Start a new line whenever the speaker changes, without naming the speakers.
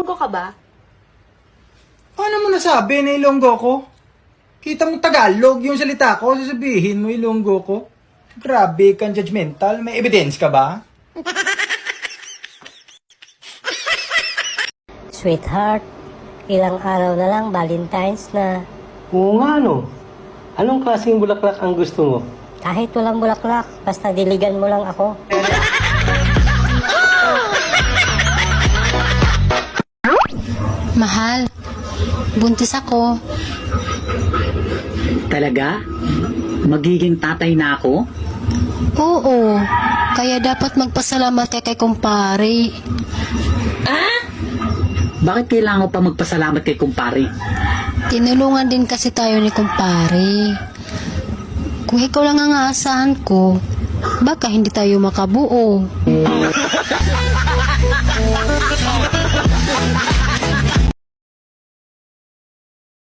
Ilonggo ka ba?
Paano mo nasabi na Ilonggo ko? Kita mo Tagalog yung salita ko, sasabihin mo Ilonggo ko. Grabe kang judgmental. May evidence ka ba?
Sweetheart, ilang araw na lang Valentine's na.
Oo nga no. Anong klaseng bulaklak ang gusto mo?
Kahit walang bulaklak, basta diligan mo lang ako.
Mahal, buntis ako.
Talaga? Magiging tatay na ako?
Oo, kaya dapat magpasalamat ka kay kumpare.
Bakit kailangan ko pa magpasalamat kay kumpare?
Tinulungan din kasi tayo ni kumpare. Kung ikaw lang ang aasahan ko, baka hindi tayo makabuo.